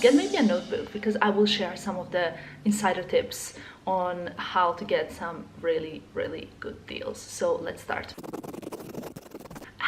get maybe a notebook because I will share some of the insider tips on how to get some really good deals. So let's start.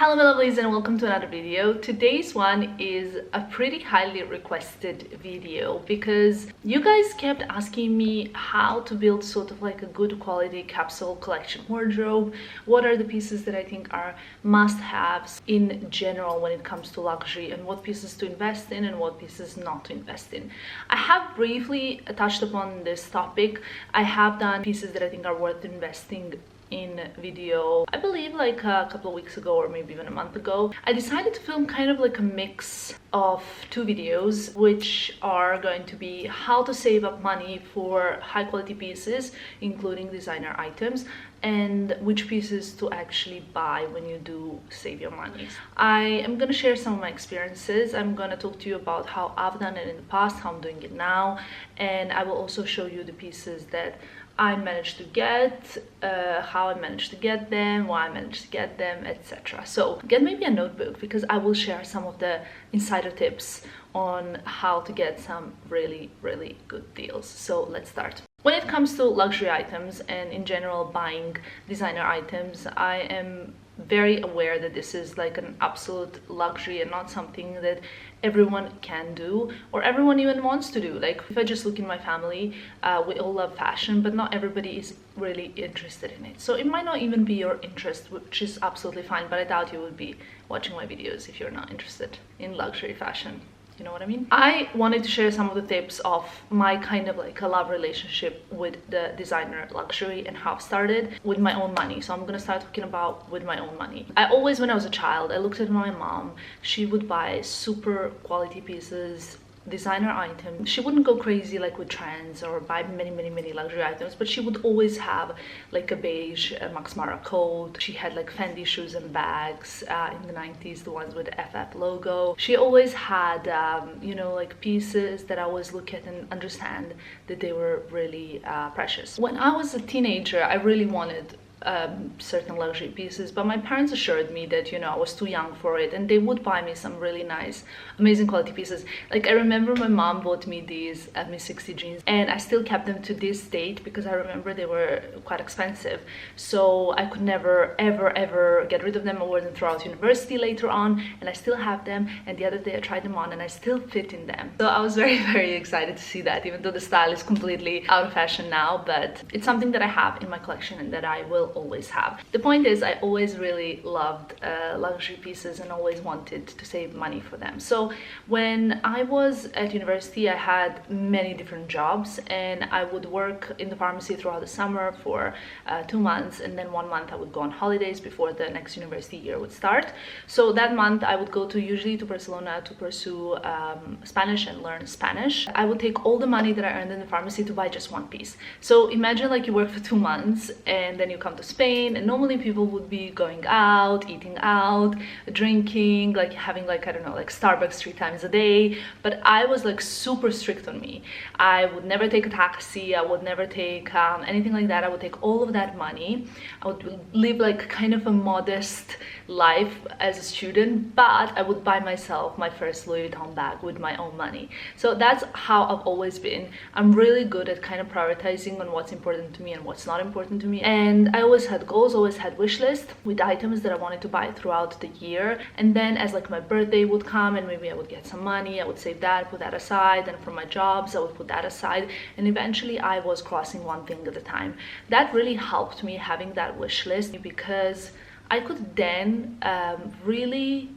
Hello my lovelies and welcome to another video. Today's one is a pretty highly requested video because you guys kept asking me how to build sort of like a good quality capsule collection wardrobe. What are the pieces that I think are must-haves in general when it comes to luxury, and what pieces to invest in and what pieces not to invest in. I have briefly touched upon this topic. I have done pieces that I think are worth investing in video, I believe like a couple of weeks ago or maybe even a month ago. I decided to film kind of like a mix of two videos, which are going to be how to save up money for high quality pieces, including designer items, and which pieces to actually buy when you do save your money. I am going to share some of my experiences. I'm going to talk to you about how I've done it in the past, how I'm doing it now, and I will also show you the pieces that I managed to get, how I managed to get them, why I managed to get them, etc. So get maybe a notebook because I will share some of the insider tips on how to get some really good deals. So let's start. When it comes to luxury items and in general buying designer items, I am very aware that this is like an absolute luxury and not something that everyone can do or everyone even wants to do. Like if I just look in my family, we all love fashion, but not everybody is really interested in it. So it might not even be your interest, which is absolutely fine, but I doubt you would be watching my videos if you're not interested in luxury fashion. You know what I mean? I wanted to share some of the tips of my kind of like a love relationship with the designer luxury and how I've started with my own money. So I'm gonna start talking about with my own money. I always, when I was a child, I looked at my mom. She would buy super quality pieces, designer items. She wouldn't go crazy like with trends or buy many luxury items, but she would always have like a beige Max Mara coat. She had like Fendi shoes and bags in the 90s, the ones with the FF logo. She always had you know, like pieces that I always look at and understand that they were really precious. When I was a teenager, I really wanted certain luxury pieces, but my parents assured me that, you know, I was too young for it, and they would buy me some really nice, amazing quality pieces. Like I remember my mom bought me these Miss 60 jeans, and I still kept them to this date because I remember they were quite expensive, so I could never ever get rid of them. I wore them throughout university later on, and I still have them, and the other day I tried them on and I still fit in them. So I was very excited to see that, even though the style is completely out of fashion now, but it's something that I have in my collection and that I will always have. The point is, I always really loved luxury pieces and always wanted to save money for them. So when I was at university, I had many different jobs, and I would work in the pharmacy throughout the summer for 2 months, and then 1 month I would go on holidays before the next university year would start. So that month I would go usually to Barcelona to pursue Spanish and learn Spanish. I would take all the money that I earned in the pharmacy to buy just one piece. So imagine like you work for 2 months and then you come to Spain, and normally people would be going out, eating out, drinking, like having like, I don't know, like Starbucks 3 times a day. But I was like super strict on me. I would never take a taxi, I would never take anything like that. I would take all of that money. I would live like kind of a modest life as a student, but I would buy myself my first Louis Vuitton bag with my own money. So that's how I've always been. I'm really good at kind of prioritizing on what's important to me and what's not important to me, and I always had goals, always had wish list with items that I wanted to buy throughout the year. And then as like my birthday would come and maybe I would get some money, I would save that, put that aside, and from my jobs I would put that aside, and eventually I was crossing one thing at a time. That really helped me, having that wish list, because I could then really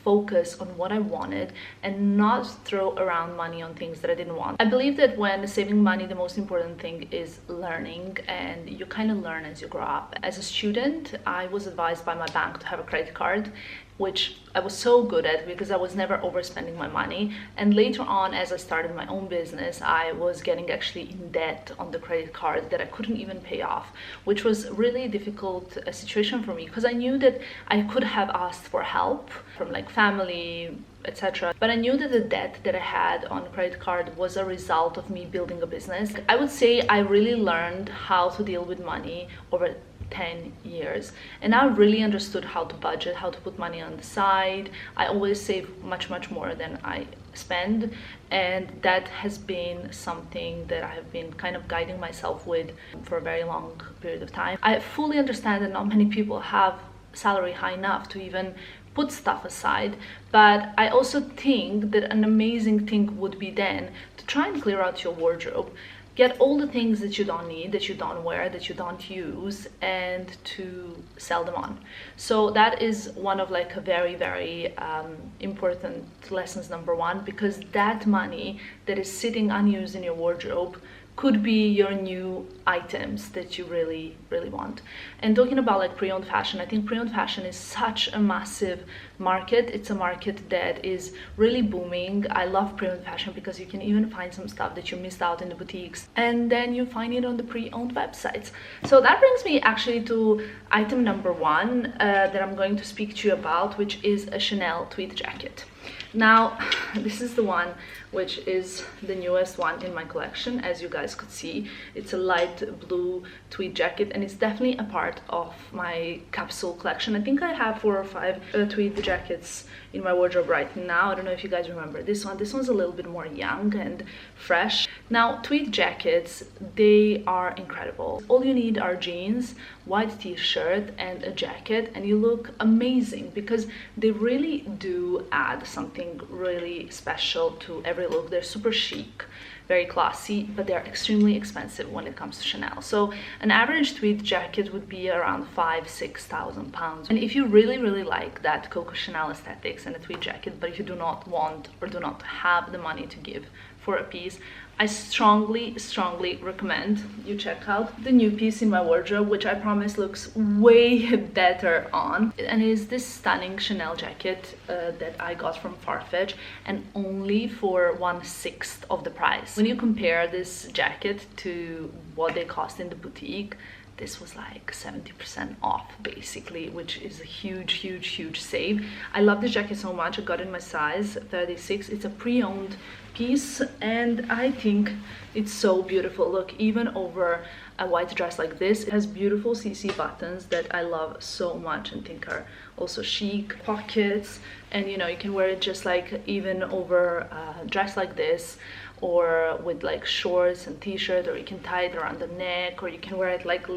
focus on what I wanted and not throw around money on things that I didn't want. I believe that when saving money, the most important thing is learning, and you kind of learn as you grow up. As a student, I was advised by my bank to have a credit card, which I was so good at because I was never overspending my money. And later on, as I started my own business, I was getting actually in debt on the credit card that I couldn't even pay off, which was really a difficult situation for me because I knew that I could have asked for help from like family, etc. But I knew that the debt that I had on credit card was a result of me building a business. I would say I really learned how to deal with money over 10 years, and I really understood how to budget, how to put money on the side. I always save much more than I spend, and that has been something that I have been kind of guiding myself with for a very long period of time. I fully understand that not many people have salary high enough to even put stuff aside, but I also think that an amazing thing would be then to try and clear out your wardrobe, get all the things that you don't need, that you don't wear, that you don't use, and to sell them on. So that is one of like a very important lessons, number one, because that money that is sitting unused in your wardrobe could be your new items that you really want. And talking about like pre-owned fashion, I think pre-owned fashion is such a massive market. It's a market that is really booming. I love pre-owned fashion because you can even find some stuff that you missed out in the boutiques, and then you find it on the pre-owned websites. So that brings me actually to item number one that I'm going to speak to you about, which is a Chanel tweed jacket. Now, this is the one which is the newest one in my collection. As you guys could see, it's a light blue tweed jacket, and it's definitely a part of my capsule collection. I think I have 4 or 5 tweed jackets in my wardrobe right now. I don't know if you guys remember this one. This one's a little bit more young and fresh. Now, tweed jackets, they are incredible. All you need are jeans, white t-shirt, and a jacket, and you look amazing because they really do add something really special to every look. They're super chic, very classy, but they're extremely expensive when it comes to Chanel. So an average tweed jacket would be around 5,000–6,000 pounds. And if you really like that Coco Chanel aesthetics and a tweed jacket, but if you do not want or do not have the money to give for a piece, I strongly recommend you check out the new piece in my wardrobe, which I promise looks way better on. And it is this stunning Chanel jacket that I got from Farfetch, and only for 1/6 of the price. When you compare this jacket to what they cost in the boutique, this was like 70% off basically, which is a huge save. I love this jacket so much. I got it in my size 36. It's a pre-owned piece, and I think it's so beautiful. Look, even over a white dress like this, it has beautiful CC buttons that I love so much and think are also chic. Pockets, and you know, you can wear it just like even over a dress like this, or with like shorts and t-shirt, or you can tie it around the neck, or you can wear it like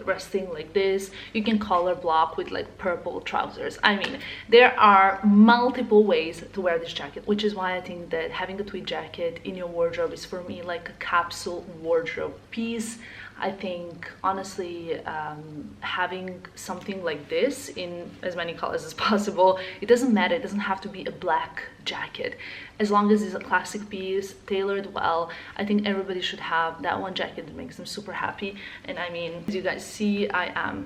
resting like this. You can color block with like purple trousers. I mean, there are multiple ways to wear this jacket, which is why I think that having a tweed jacket in your wardrobe is for me like a capsule wardrobe piece. I think honestly, having something like this in as many colors as possible, it doesn't matter, it doesn't have to be a black jacket. As long as it's a classic piece, tailored well, I think everybody should have that one jacket that makes them super happy. And I mean, as you guys see, I am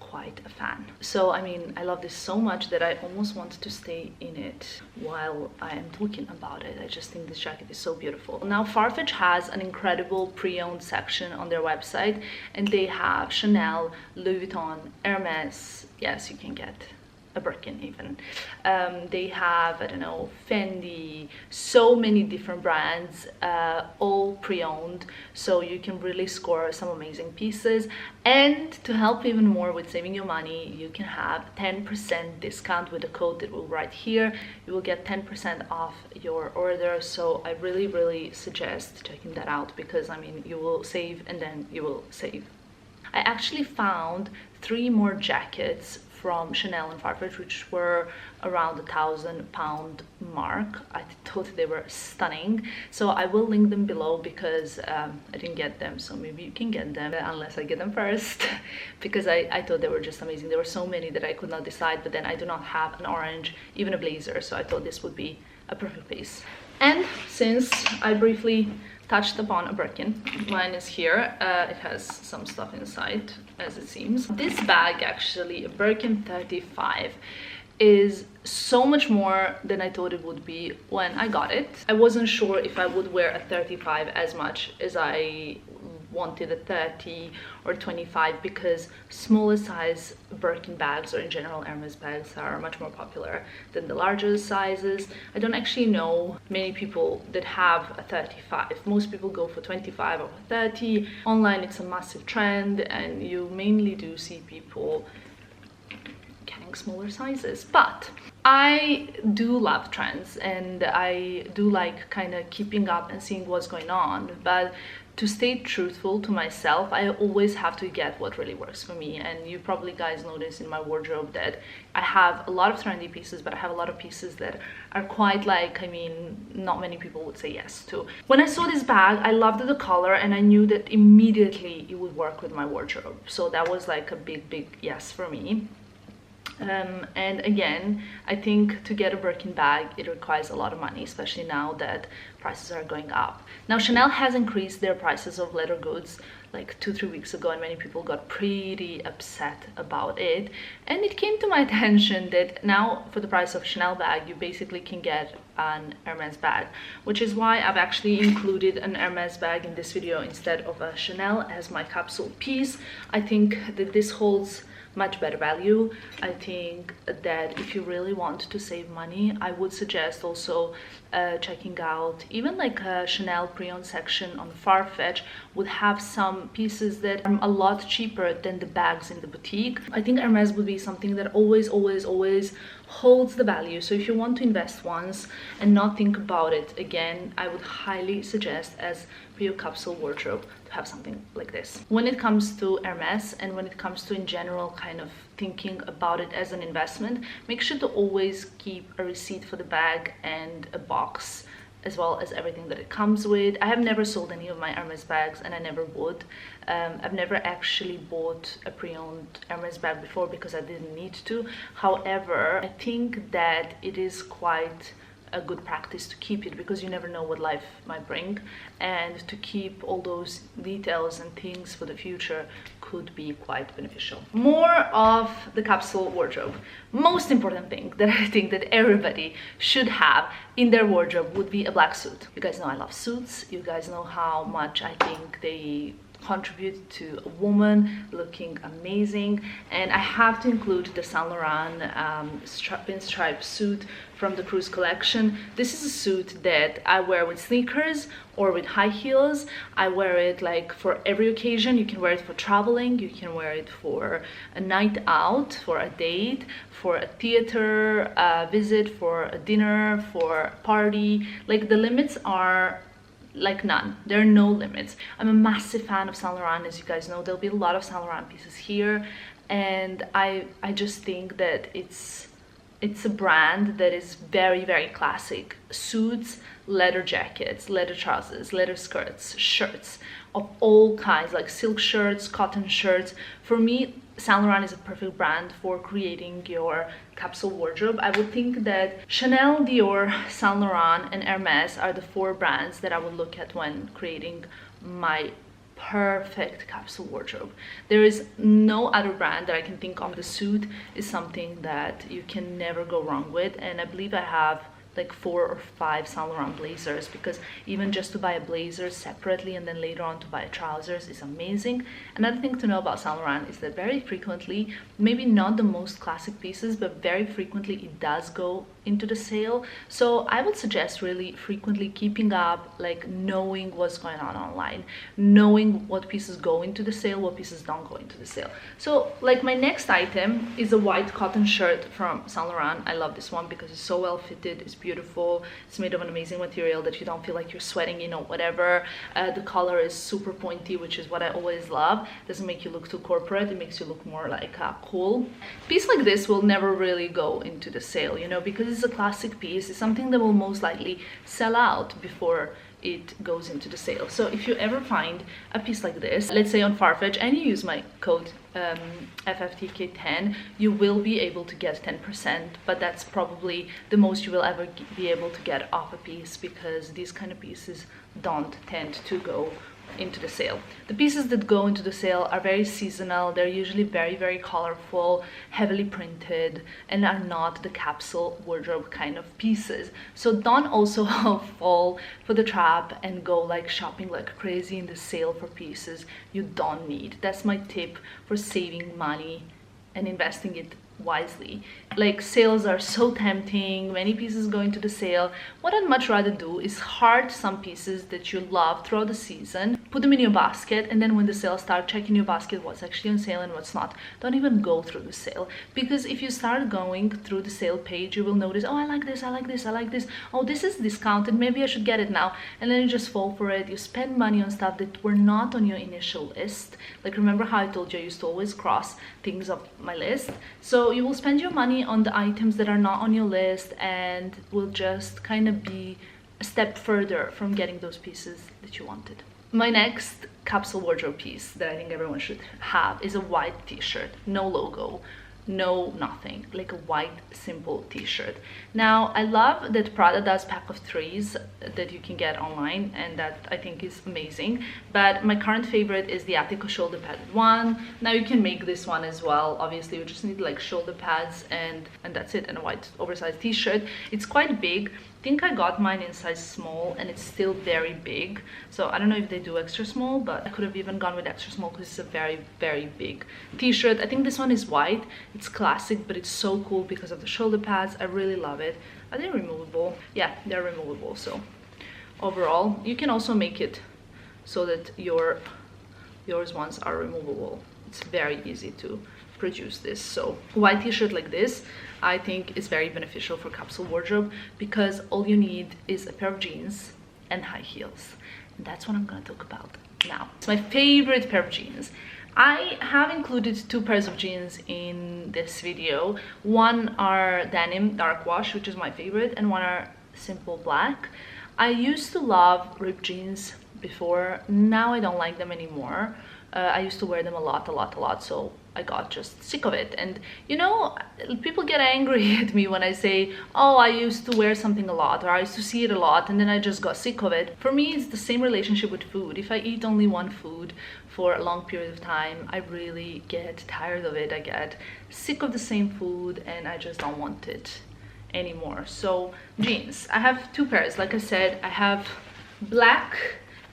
quite a fan. So I mean, I love this so much that I almost want to stay in it while I am talking about it. I just think this jacket is so beautiful. Now, Farfetch has an incredible pre-owned section on their website, and they have Chanel, Louis Vuitton, Hermes. Yes, you can get a Birkin even. They have, I don't know, Fendi, so many different brands, all pre-owned, so you can really score some amazing pieces. And to help even more with saving your money, you can have 10% discount with the code that we'll write here. You will get 10% off your order, so I really suggest checking that out, because I mean, you will save and then you will save. I actually found 3 more jackets from Chanel and Farfetch, which were around the £1,000 mark. I thought they were stunning, so I will link them below, because I didn't get them, so maybe you can get them unless I get them first because I thought they were just amazing. There were so many that I could not decide, but then I do not have an orange, even a blazer, so I thought this would be a perfect piece. And since I briefly touched upon a Birkin, mine is here. It has some stuff inside, as it seems. This bag, actually, a Birkin 35, is so much more than I thought it would be when I got it. I wasn't sure if I would wear a 35 as much as I wanted a 30 or 25 because smaller size Birkin bags, or in general Hermes bags, are much more popular than the larger sizes. I don't actually know many people that have a 35. Most people go for 25 or 30. Online it's a massive trend, and you mainly do see people getting smaller sizes. But I do love trends, and I do like kind of keeping up and seeing what's going on, but to stay truthful to myself, I always have to get what really works for me. And you probably guys notice in my wardrobe that I have a lot of trendy pieces, but I have a lot of pieces that are quite like, I mean, not many people would say yes to. When I saw this bag, I loved the color, and I knew that immediately it would work with my wardrobe. So that was like a big yes for me. And again, I think to get a Birkin bag, it requires a lot of money, especially now that prices are going up. Now, Chanel has increased their prices of leather goods like 2-3 weeks ago, and many people got pretty upset about it. And it came to my attention that now for the price of a Chanel bag, you basically can get an Hermes bag, which is why I've actually included an Hermes bag in this video instead of a Chanel as my capsule piece. I think that this holds much better value. I think that if you really want to save money, I would suggest also checking out even like a Chanel pre-owned section on Farfetch would have some pieces that are a lot cheaper than the bags in the boutique. I think Hermes would be something that always holds the value. So if you want to invest once and not think about it again, I would highly suggest as for your capsule wardrobe to have something like this. When it comes to Hermes, and when it comes to in general kind of thinking about it as an investment, make sure to always keep a receipt for the bag and a box, as well as everything that it comes with. I have never sold any of my Hermes bags, and I never would. I've never actually bought a pre-owned Hermes bag before because I didn't need to. However, I think that it is quite a good practice to keep it, because you never know what life might bring, and to keep all those details and things for the future could be quite beneficial. More of the capsule wardrobe. Most important thing that I think that everybody should have in their wardrobe would be a black suit. You guys know I love suits. You guys know how much I think they contribute to a woman looking amazing, and I have to include the Saint Laurent pinstripe suit from the Cruise collection. This is a suit that I wear with sneakers or with high heels. I wear it like for every occasion. You can wear it for traveling, you can wear it for a night out, for a date, for a theater visit, for a dinner, for a party. Like, the limits are like none. There are no limits. I'm a massive fan of Saint Laurent, as you guys know. There'll be a lot of Saint Laurent pieces here, and I just think that it's a brand that is very classic. Suits, leather jackets, leather trousers, leather skirts, shirts of all kinds, like silk shirts, cotton shirts. For me, Saint Laurent is a perfect brand for creating your capsule wardrobe. I would think that Chanel, Dior, Saint Laurent, and Hermes are the 4 brands that I would look at when creating my perfect capsule wardrobe. There is no other brand that I can think of. The suit is something that you can never go wrong with, and I believe I have like 4 or 5 Saint Laurent blazers, because even just to buy a blazer separately and then later on to buy trousers is amazing. Another thing to know about Saint Laurent is that very frequently, maybe not the most classic pieces, but very frequently it does go into the sale. So I would suggest really frequently keeping up, like knowing what's going on online, knowing what pieces go into the sale, what pieces don't go into the sale. So like my next item is a white cotton shirt from Saint Laurent. I love this one because it's so well fitted, it's beautiful, it's made of an amazing material that you don't feel like you're sweating in or whatever. The collar is super pointy, which is what I always love. Doesn't make you look too corporate, it makes you look more like cool. A piece like this will never really go into the sale, you know, because it's a classic piece. It's something that will most likely sell out before it goes into the sale. So if you ever find a piece like this, let's say on Farfetch, and you use my code FFTK10, you will be able to get 10%, but that's probably the most you will ever be able to get off a piece, because these kind of pieces don't tend to go into the sale. The pieces that go into the sale are very seasonal. They're usually very, very colorful, heavily printed, and are not the capsule wardrobe kind of pieces. So don't also fall for the trap and go like shopping like crazy in the sale for pieces you don't need. That's my tip for saving money and investing it wisely. Like, sales are so tempting, many pieces go into the sale. What I'd much rather do is heart some pieces that you love throughout the season, put them in your basket, and then when the sale starts, check in your basket what's actually on sale and what's not. Don't even go through the sale, because if you start going through the sale page, you will notice, oh, I like this, I like this, I like this, oh, this is discounted, maybe I should get it now, and then you just fall for it. You spend money on stuff that were not on your initial list. Like, remember how I told you I used to always cross things off my list? So you will spend your money on the items that are not on your list, and will just kind of be a step further from getting those pieces that you wanted. My next capsule wardrobe piece that I think everyone should have is a white t-shirt, no logo, no nothing, like a white simple t-shirt. Now, I love that Prada does pack of threes that you can get online, and that I think is amazing, but my current favorite is the Attico shoulder padded one. Now you can make this one as well. Obviously you just need like shoulder pads and that's it, and a white oversized t-shirt. It's quite big. I think I got mine in size small, and it's still very big, so I don't know if they do extra small, but I could have even gone with extra small because it's a very, very big t-shirt. I think this one is white. It's classic, but it's so cool because of the shoulder pads. I really love it. Are they removable? Yeah, they're removable. So overall, you can also make it so that yours ones are removable. It's very easy to produce this. So white t-shirt like this, I think, is very beneficial for capsule wardrobe, because all you need is a pair of jeans and high heels. And that's what I'm gonna talk about now. It's my favorite pair of jeans. I have included two pairs of jeans in this video. One are denim dark wash, which is my favorite, and one are simple black. I used to love ripped jeans before. Now I don't like them anymore. I used to wear them a lot, so I got just sick of it. And you know, people get angry at me when I say, oh, I used to wear something a lot, or I used to see it a lot, and then I just got sick of it. For me, it's the same relationship with food. If I eat only one food for a long period of time, I really get tired of it. I get sick of the same food, and I just don't want it anymore. So jeans, I have two pairs. Like I said, I have black,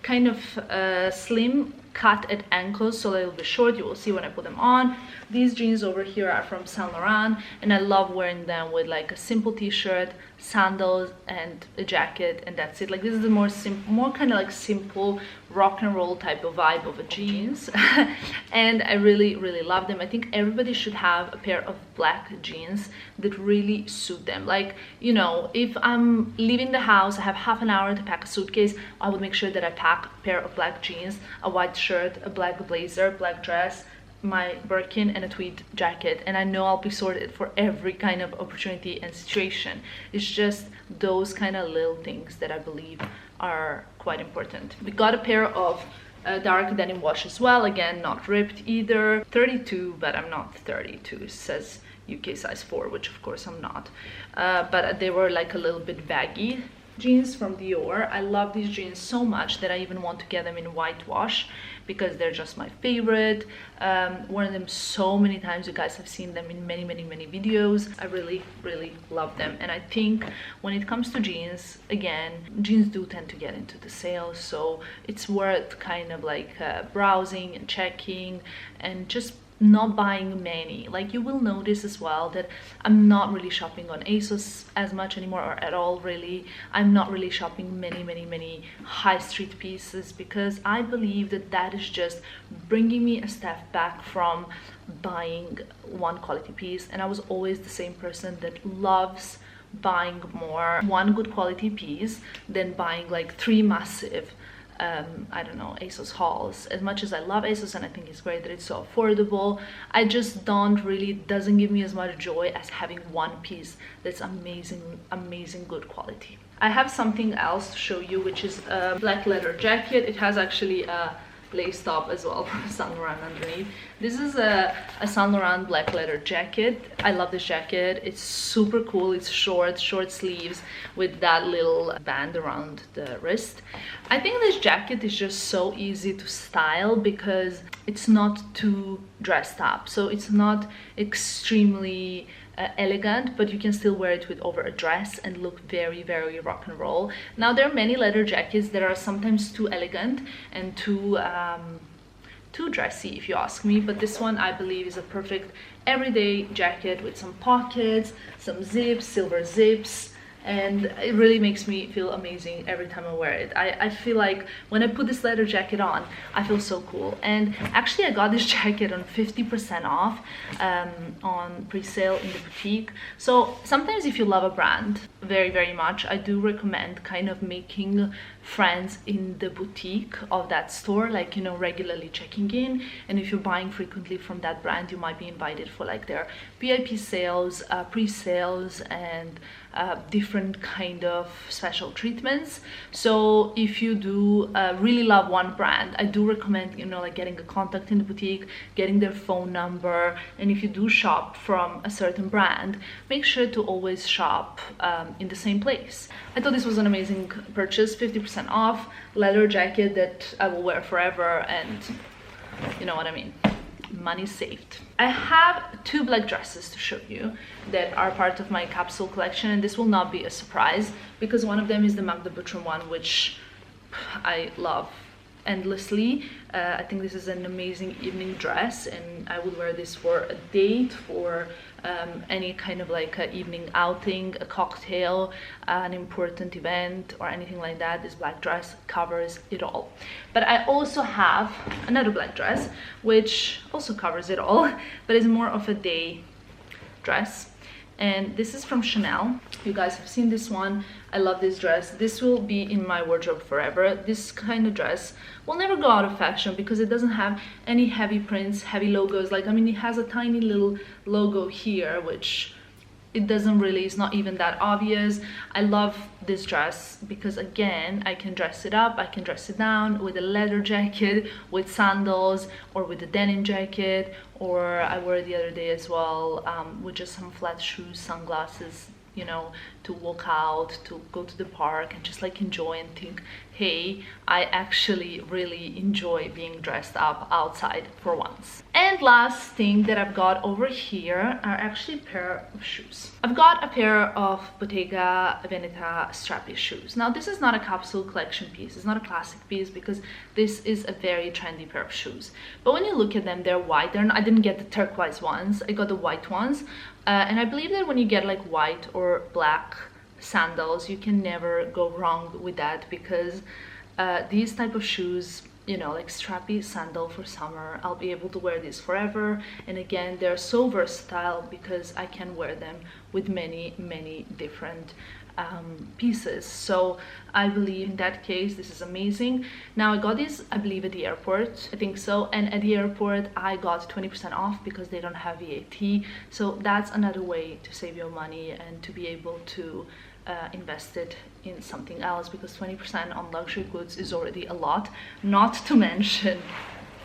kind of slim, cut at ankles, so they'll be short. You will see when I put them on. These jeans over here are from Saint Laurent, and I love wearing them with like a simple t-shirt, sandals, and a jacket, and that's it. Like, this is the more kind of like simple rock and roll type of vibe of a jeans. And I really, really love them. I think everybody should have a pair of black jeans that really suit them. Like, you know, if I'm leaving the house, I have half an hour to pack a suitcase, I would make sure that I pack a pair of black jeans, a white shirt, a black blazer, black dress, my Birkin, and a tweed jacket, and I know I'll be sorted for every kind of opportunity and situation. It's just those kind of little things that I believe are quite important. We got a pair of dark denim wash as well, again, not ripped either. 32, but I'm not 32. It says UK size 4, which of course I'm not, but they were like a little bit baggy jeans from Dior. I love these jeans so much that I even want to get them in white wash, because they're just my favorite. Worn them so many times. You guys have seen them in many videos. I really, really love them. And I think when it comes to jeans, again, jeans do tend to get into the sale, so it's worth kind of like browsing and checking, and just not buying many. Like, you will notice as well that I'm not really shopping on ASOS as much anymore, or at all really. I'm not really shopping many high street pieces, because I believe that that is just bringing me a step back from buying one quality piece. And I was always the same person that loves buying more one good quality piece than buying like three massive I don't know, ASOS hauls. As much as I love ASOS and I think it's great that it's so affordable, I just doesn't give me as much joy as having one piece that's amazing good quality. I have something else to show you, which is a black leather jacket. It has actually a lace top as well from Saint Laurent underneath. This is a Saint Laurent black leather jacket. I love this jacket. It's super cool. It's short sleeves with that little band around the wrist. I think this jacket is just so easy to style because it's not too dressed up, so it's not extremely elegant, but you can still wear it with over a dress and look very, very rock and roll. Now, there are many leather jackets that are sometimes too elegant and too dressy, if you ask me, but this one I believe is a perfect everyday jacket with some pockets, some zips, silver zips, and it really makes me feel amazing every time I wear it. I feel like when I put this leather jacket on, I feel so cool. And actually I got this jacket on 50% off on pre-sale in the boutique. So sometimes if you love a brand very, very much, I do recommend kind of making friends in the boutique of that store, like, you know, regularly checking in. And if you're buying frequently from that brand, you might be invited for like their VIP sales, pre-sales, and different kind of special treatments. So if you do really love one brand, I do recommend, you know, like getting a contact in the boutique, getting their phone number. And if you do shop from a certain brand, make sure to always shop in the same place. I thought this was an amazing purchase. 50% off, leather jacket that I will wear forever, and you know what I mean, money saved. I have two black dresses to show you that are part of my capsule collection, and this will not be a surprise because one of them is the Magda Butrym one, which I love endlessly. I think this is an amazing evening dress, and I would wear this for a date, for any kind of like a evening outing, a cocktail, an important event, or anything like that. This black dress covers it all. But I also have another black dress which also covers it all, but it's more of a day dress, and this is from Chanel. You guys have seen this one. I love this dress. This will be in my wardrobe forever. This kind of dress will never go out of fashion because it doesn't have any heavy prints, heavy logos. Like, I mean, it has a tiny little logo here, which it doesn't really, it's not even that obvious. I love this dress because, again, I can dress it up, I can dress it down with a leather jacket, with sandals, or with a denim jacket, or I wore it the other day as well with just some flat shoes, sunglasses, you know, to walk out, to go to the park and just like enjoy and think, hey, I actually really enjoy being dressed up outside for once. And last thing that I've got over here are actually a pair of shoes. I've got a pair of Bottega Veneta strappy shoes. Now, this is not a capsule collection piece, it's not a classic piece because this is a very trendy pair of shoes. But when you look at them, they're white. I didn't get the turquoise ones, I got the white ones. And I believe that when you get like white or black sandals, you can never go wrong with that because these type of shoes, you know, like strappy sandal for summer, I'll be able to wear these forever. And again, they're so versatile because I can wear them with many different pieces. So I believe in that case this is amazing. Now, I got these, I believe, at the airport, I think so, and at the airport I got 20% off because they don't have VAT. So that's another way to save your money and to be able to invest it in something else, because 20% on luxury goods is already a lot, not to mention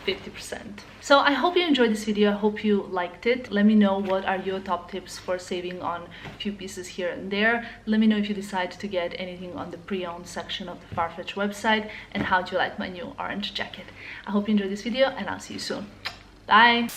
50%. So I hope you enjoyed this video. I hope you liked it. Let me know what are your top tips for saving on a few pieces here and there. Let me know if you decide to get anything on the pre-owned section of the Farfetch website, and how do you like my new orange jacket. I hope you enjoyed this video, and I'll see you soon. Bye.